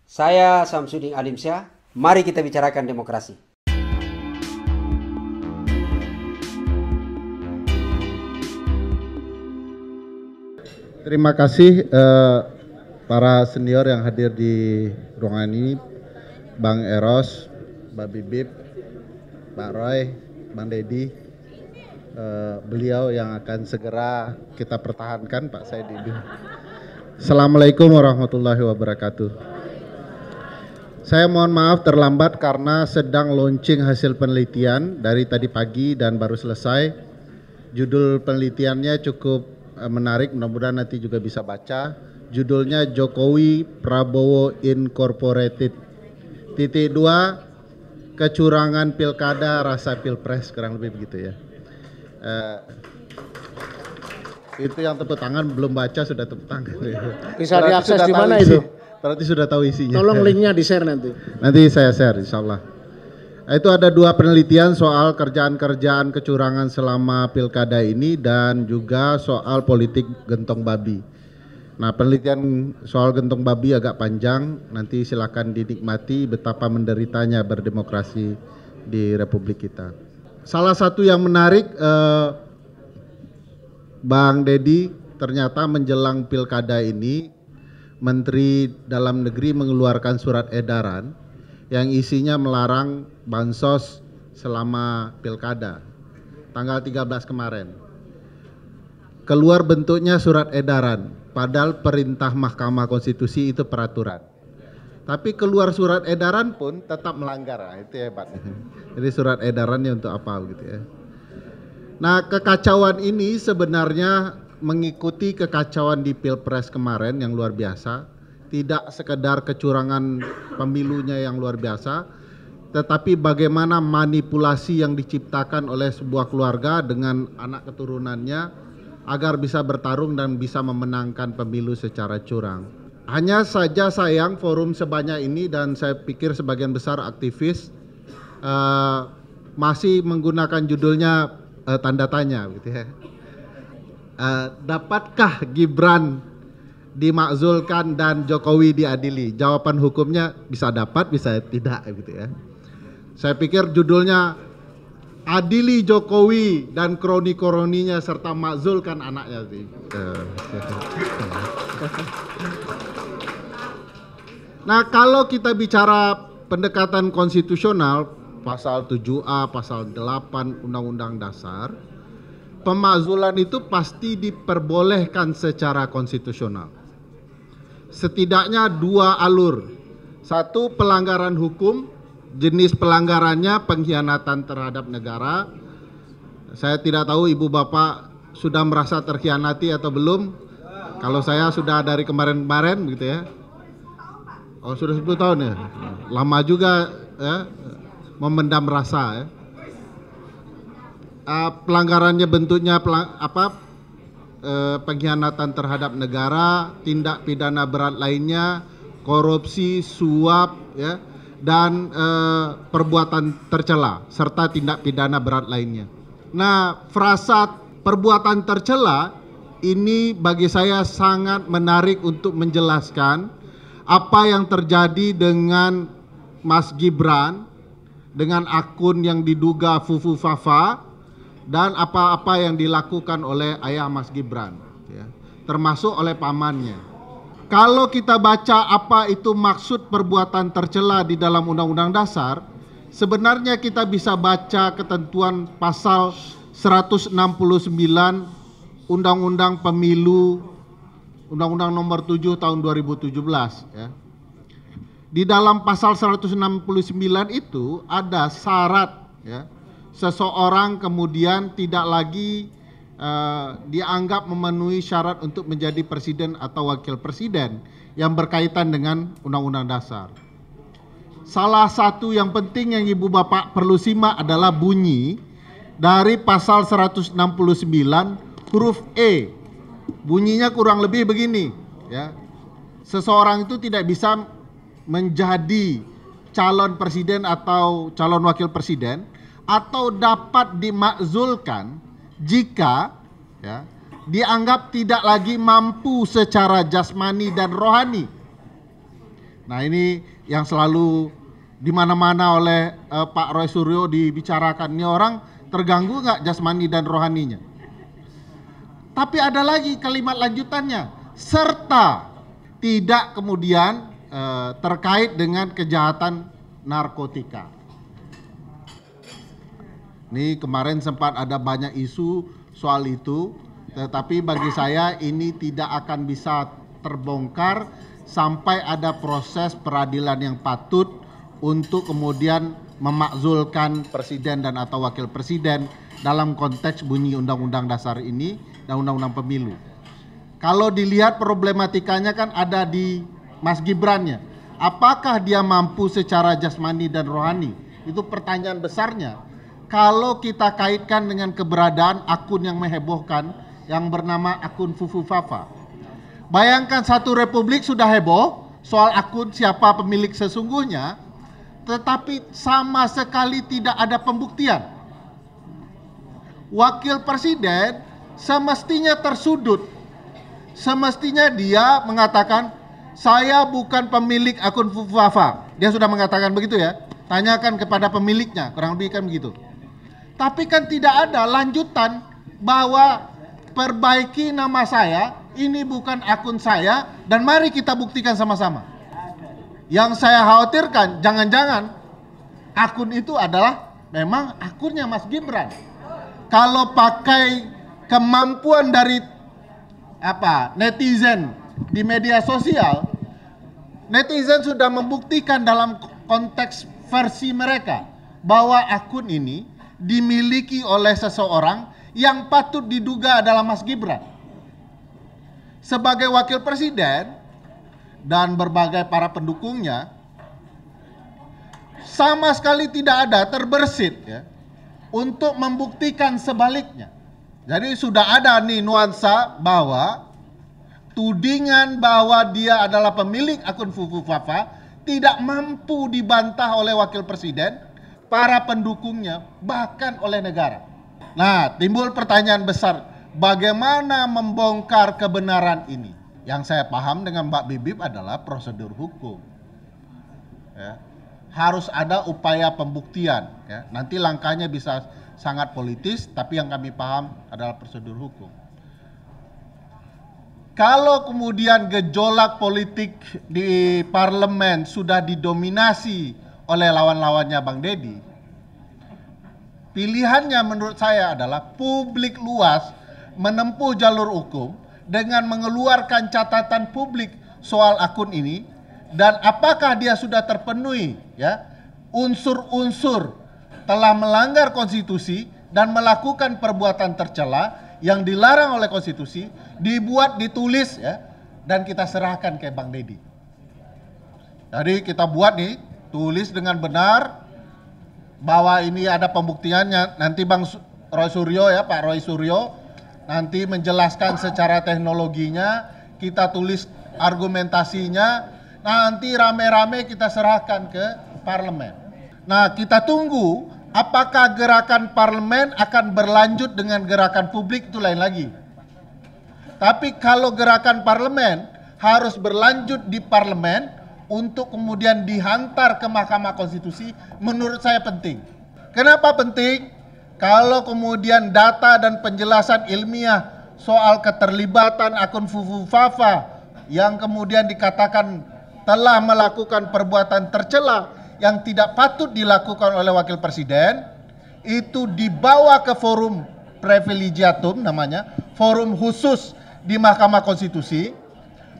Saya Samsudin Alimsyah, mari kita bicarakan demokrasi. Terima kasih para senior yang hadir di ruangan ini, Bang Eros, Mbak Bibip, Pak Roy, Bang Dedi, beliau yang akan segera kita pertahankan, Pak Saidi. Assalamualaikum warahmatullahi wabarakatuh. Saya mohon maaf terlambat karena sedang launching hasil penelitian dari tadi pagi dan baru selesai. Judul penelitiannya cukup menarik, mudah-mudahan nanti juga bisa baca. Judulnya Jokowi Prabowo Incorporated. Titik 2, kecurangan pilkada rasa pilpres, kurang lebih begitu ya. Itu yang tepuk tangan belum baca sudah tepuk tangan. Bisa diakses di mana itu? Berarti sudah tahu isinya. Tolong linknya di share nanti. Nanti saya share insya Allah. Itu ada 2 penelitian soal kerjaan-kerjaan kecurangan selama pilkada ini dan juga soal politik gentong babi. Nah, penelitian soal gentong babi agak panjang, nanti silakan dinikmati betapa menderitanya berdemokrasi di Republik kita. Salah satu yang menarik, Bang Dedi, ternyata menjelang pilkada ini Menteri Dalam Negeri mengeluarkan surat edaran yang isinya melarang bansos selama pilkada tanggal 13 kemarin. Keluar bentuknya surat edaran, padahal perintah Mahkamah Konstitusi itu peraturan. Tapi keluar surat edaran pun tetap melanggar, nah, itu hebat. Jadi surat edarannya untuk apa gitu ya. Nah, kekacauan ini sebenarnya mengikuti kekacauan di Pilpres kemarin yang luar biasa. Tidak sekedar kecurangan pemilunya yang luar biasa, tetapi bagaimana manipulasi yang diciptakan oleh sebuah keluarga dengan anak keturunannya agar bisa bertarung dan bisa memenangkan pemilu secara curang. Hanya saja sayang forum sebanyak ini dan saya pikir sebagian besar aktivis masih menggunakan judulnya tanda tanya gitu ya. Dapatkah Gibran dimakzulkan dan Jokowi diadili? Jawaban hukumnya bisa dapat, bisa tidak gitu ya. Saya pikir judulnya adili Jokowi dan kroni-kroninya serta makzulkan anaknya sih. Nah, kalau kita bicara pendekatan konstitusional, pasal 7A, pasal 8 Undang-Undang Dasar, pemakzulan itu pasti diperbolehkan secara konstitusional. Setidaknya 2 alur. 1, pelanggaran hukum, jenis pelanggarannya pengkhianatan terhadap negara. Saya tidak tahu ibu bapak sudah merasa terkhianati atau belum. Kalau saya sudah dari kemarin-kemarin gitu ya. Oh, sudah 10 tahun ya. Lama juga ya, memendam rasa ya. Pelanggarannya bentuknya pengkhianatan terhadap negara, tindak pidana berat lainnya, korupsi, suap ya, dan perbuatan tercela serta tindak pidana berat lainnya. Nah, frasa perbuatan tercela ini bagi saya sangat menarik untuk menjelaskan apa yang terjadi dengan Mas Gibran dengan akun yang diduga Fufu Fafa dan apa-apa yang dilakukan oleh ayah Mas Gibran ya, termasuk oleh pamannya. Kalau kita baca apa itu maksud perbuatan tercela di dalam Undang-Undang Dasar, sebenarnya kita bisa baca ketentuan pasal 169 Undang-Undang Pemilu, Undang-Undang Nomor 7 Tahun 2017 ya. Di dalam pasal 169 itu ada syarat ya, seseorang kemudian tidak lagi dianggap memenuhi syarat untuk menjadi presiden atau wakil presiden yang berkaitan dengan Undang-Undang Dasar. Salah satu yang penting yang ibu bapak perlu simak adalah bunyi dari pasal 169 huruf E. Bunyinya kurang lebih begini ya. Seseorang itu tidak bisa menjadi calon presiden atau calon wakil presiden atau dapat dimakzulkan jika ya, dianggap tidak lagi mampu secara jasmani dan rohani Nah ini yang selalu di mana-mana oleh Pak Roy Suryo dibicarakan, ini orang terganggu nggak jasmani dan rohaninya. Tapi ada lagi kalimat lanjutannya, serta tidak kemudian terkait dengan kejahatan narkotika. Ini kemarin sempat ada banyak isu soal itu, tetapi bagi saya ini tidak akan bisa terbongkar sampai ada proses peradilan yang patut untuk kemudian memakzulkan presiden dan atau wakil presiden dalam konteks bunyi undang-undang dasar ini dan undang-undang pemilu. Kalau dilihat problematikanya kan ada di Mas Gibrannya. Apakah dia mampu secara jasmani dan rohani? Itu pertanyaan besarnya. Kalau kita kaitkan dengan keberadaan akun yang menghebohkan yang bernama akun Fufu Fafa. Bayangkan satu republik sudah heboh soal akun siapa pemilik sesungguhnya, tetapi sama sekali tidak ada pembuktian. Wakil presiden semestinya tersudut. Semestinya dia mengatakan, saya bukan pemilik akun Fufu Fafa. Dia sudah mengatakan begitu ya. Tanyakan kepada pemiliknya, kurang lebih kan begitu. Tapi kan tidak ada lanjutan bahwa perbaiki nama saya, ini bukan akun saya, dan mari kita buktikan sama-sama. Yang saya khawatirkan, jangan-jangan akun itu adalah memang akunnya Mas Gibran. Kalau pakai kemampuan dari netizen di media sosial, netizen sudah membuktikan dalam konteks versi mereka bahwa akun ini dimiliki oleh seseorang yang patut diduga adalah Mas Gibran. Sebagai wakil presiden dan berbagai para pendukungnya, sama sekali tidak ada terbersit ya, untuk membuktikan sebaliknya. Jadi sudah ada nih nuansa bahwa tudingan bahwa dia adalah pemilik akun Fufu Fafa tidak mampu dibantah oleh wakil presiden, para pendukungnya, bahkan oleh negara. Nah, timbul pertanyaan besar, bagaimana membongkar kebenaran ini? Yang saya paham dengan Mbak Bibip adalah prosedur hukum. Ya. Harus ada upaya pembuktian. Ya. Nanti langkahnya bisa sangat politis, tapi yang kami paham adalah prosedur hukum. Kalau kemudian gejolak politik di parlemen sudah didominasi oleh lawan-lawannya Bang Deddy, pilihannya menurut saya adalah publik luas menempuh jalur hukum dengan mengeluarkan catatan publik soal akun ini, dan apakah dia sudah terpenuhi ya unsur-unsur telah melanggar konstitusi dan melakukan perbuatan tercela yang dilarang oleh konstitusi, dibuat, ditulis ya, dan kita serahkan ke Bang Deddy. Jadi kita buat nih, tulis dengan benar bahwa ini ada pembuktiannya. Nanti Bang Roy Suryo ya, Pak Roy Suryo nanti menjelaskan secara teknologinya, kita tulis argumentasinya, nanti rame-rame kita serahkan ke parlemen. Nah, kita tunggu apakah gerakan parlemen akan berlanjut dengan gerakan publik, itu lain lagi. Tapi kalau gerakan parlemen harus berlanjut di parlemen untuk kemudian dihantar ke Mahkamah Konstitusi, menurut saya penting. Kenapa penting? Kalau kemudian data dan penjelasan ilmiah soal keterlibatan akun Fufu Fafa yang kemudian dikatakan telah melakukan perbuatan tercela yang tidak patut dilakukan oleh wakil presiden, itu dibawa ke forum privilegiatum namanya, forum khusus di Mahkamah Konstitusi,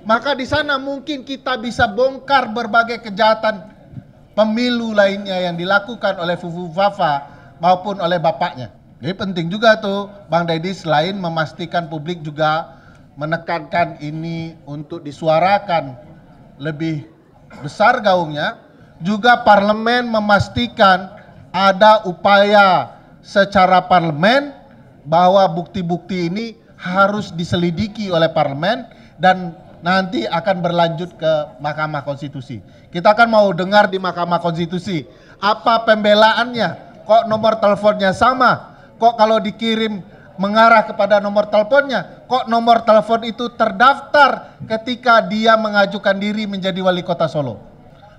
maka di sana mungkin kita bisa bongkar berbagai kejahatan pemilu lainnya yang dilakukan oleh Fufu Fafa maupun oleh bapaknya. Jadi penting juga tuh Bang Deddy, selain memastikan publik juga menekankan ini untuk disuarakan lebih besar gaungnya, juga parlemen memastikan ada upaya secara parlemen bahwa bukti-bukti ini harus diselidiki oleh parlemen dan nanti akan berlanjut ke Mahkamah Konstitusi. Kita kan mau dengar di Mahkamah Konstitusi apa pembelaannya. Kok nomor teleponnya sama? Kok kalau dikirim mengarah kepada nomor teleponnya, kok nomor telepon itu terdaftar ketika dia mengajukan diri menjadi wali kota Solo?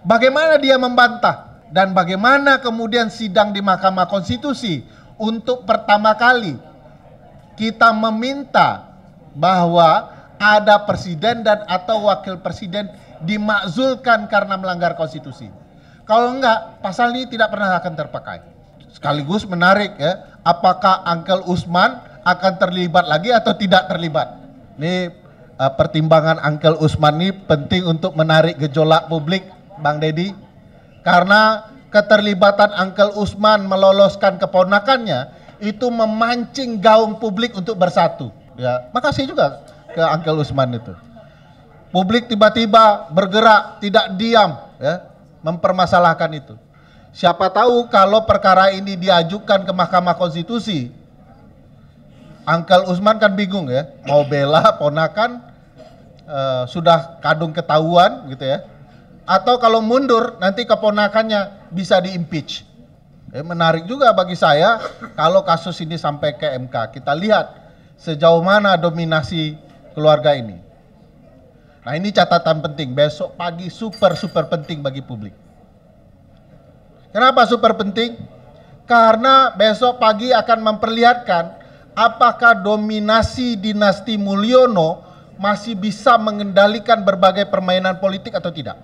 Bagaimana dia membantah? Dan bagaimana kemudian sidang di Mahkamah Konstitusi untuk pertama kali kita meminta bahwa ada presiden dan atau wakil presiden dimakzulkan karena melanggar konstitusi. Kalau enggak, pasal ini tidak pernah akan terpakai. Sekaligus menarik ya, apakah Uncle Usman akan terlibat lagi atau tidak terlibat? Ini pertimbangan Uncle Usman ini penting untuk menarik gejolak publik, Bang Deddy. Karena keterlibatan Uncle Usman meloloskan keponakannya itu memancing gaung publik untuk bersatu. Ya, makasih juga ke Uncle Usman itu. Publik tiba-tiba bergerak, tidak diam, ya, mempermasalahkan itu. Siapa tahu kalau perkara ini diajukan ke Mahkamah Konstitusi, Uncle Usman kan bingung ya, mau bela ponakan sudah kadung ketahuan gitu ya, atau kalau mundur nanti keponakannya bisa diimpeach. Menarik juga bagi saya kalau kasus ini sampai ke MK, kita lihat sejauh mana dominasi keluarga ini. Nah, ini catatan penting, besok pagi super penting bagi publik. Kenapa super penting? Karena besok pagi akan memperlihatkan apakah dominasi dinasti Mulyono masih bisa mengendalikan berbagai permainan politik atau tidak.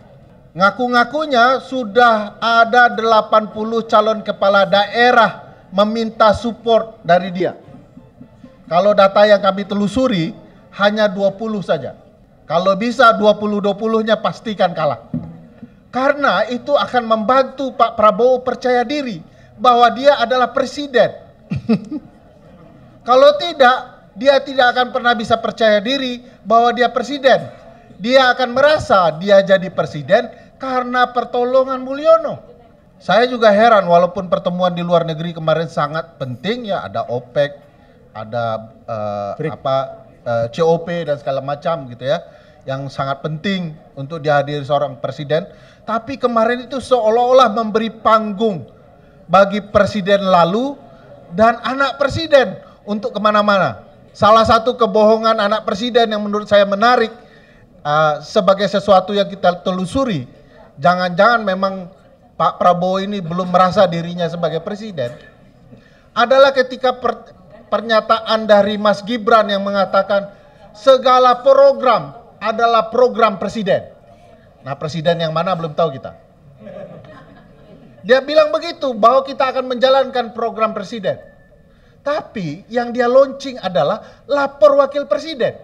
Ngaku-ngakunya sudah ada 80 calon kepala daerah meminta support dari dia. Kalau data yang kami telusuri hanya 20 saja. Kalau bisa 20-20-nya pastikan kalah. Karena itu akan membantu Pak Prabowo percaya diri bahwa dia adalah presiden. Kalau tidak, dia tidak akan pernah bisa percaya diri bahwa dia presiden. Dia akan merasa dia jadi presiden karena pertolongan Mulyono. Saya juga heran, walaupun pertemuan di luar negeri kemarin sangat penting ya, ada OPEC, ada COP dan segala macam gitu ya, yang sangat penting untuk dihadiri seorang presiden. Tapi kemarin itu seolah-olah memberi panggung bagi presiden lalu dan anak presiden untuk kemana-mana. Salah satu kebohongan anak presiden yang menurut saya menarik sebagai sesuatu yang kita telusuri, jangan-jangan memang Pak Prabowo ini belum merasa dirinya sebagai presiden, adalah ketika pernyataan dari Mas Gibran yang mengatakan segala program adalah program presiden. Nah, presiden yang mana belum tahu kita. Dia bilang begitu, bahwa kita akan menjalankan program presiden. Tapi yang dia launching adalah lapor wakil presiden.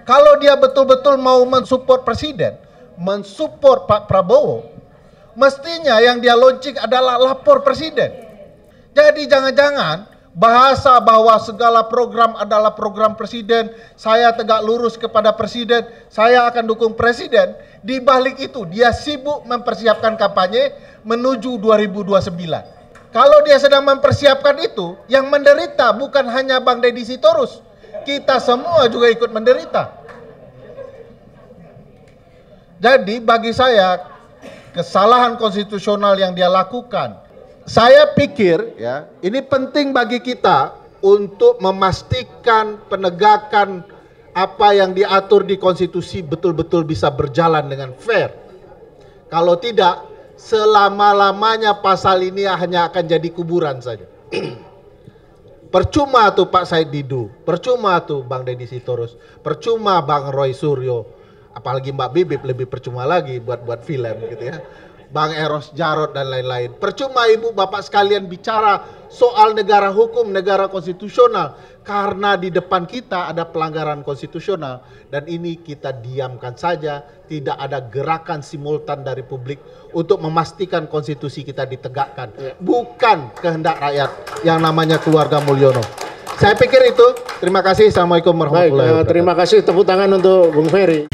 Kalau dia betul-betul mau mensupport presiden, mensupport Pak Prabowo, mestinya yang dia launching adalah lapor presiden. Jadi jangan-jangan bahasa bahwa segala program adalah program presiden, saya tegak lurus kepada presiden, saya akan dukung presiden. Di balik itu dia sibuk mempersiapkan kampanye menuju 2029. Kalau dia sedang mempersiapkan itu, yang menderita bukan hanya Bang Deddy Sitorus, kita semua juga ikut menderita. Jadi bagi saya kesalahan konstitusional yang dia lakukan, saya pikir ya, ini penting bagi kita untuk memastikan penegakan apa yang diatur di konstitusi betul-betul bisa berjalan dengan fair. Kalau tidak, selama-lamanya pasal ini hanya akan jadi kuburan saja. Percuma tuh Pak Said Didu, percuma tuh Bang Deddy Sitorus, percuma Bang Roy Suryo, apalagi Mbak Bibip lebih percuma lagi buat film gitu ya. Bang Eros Jarot dan lain-lain. Percuma ibu bapak sekalian bicara soal negara hukum, negara konstitusional, karena di depan kita ada pelanggaran konstitusional dan ini kita diamkan saja, tidak ada gerakan simultan dari publik untuk memastikan konstitusi kita ditegakkan. Bukan kehendak rakyat yang namanya keluarga Mulyono. Saya pikir itu. Terima kasih. Assalamualaikum warahmatullahi wabarakatuh. Terima kasih, tepuk tangan untuk Bung Ferry.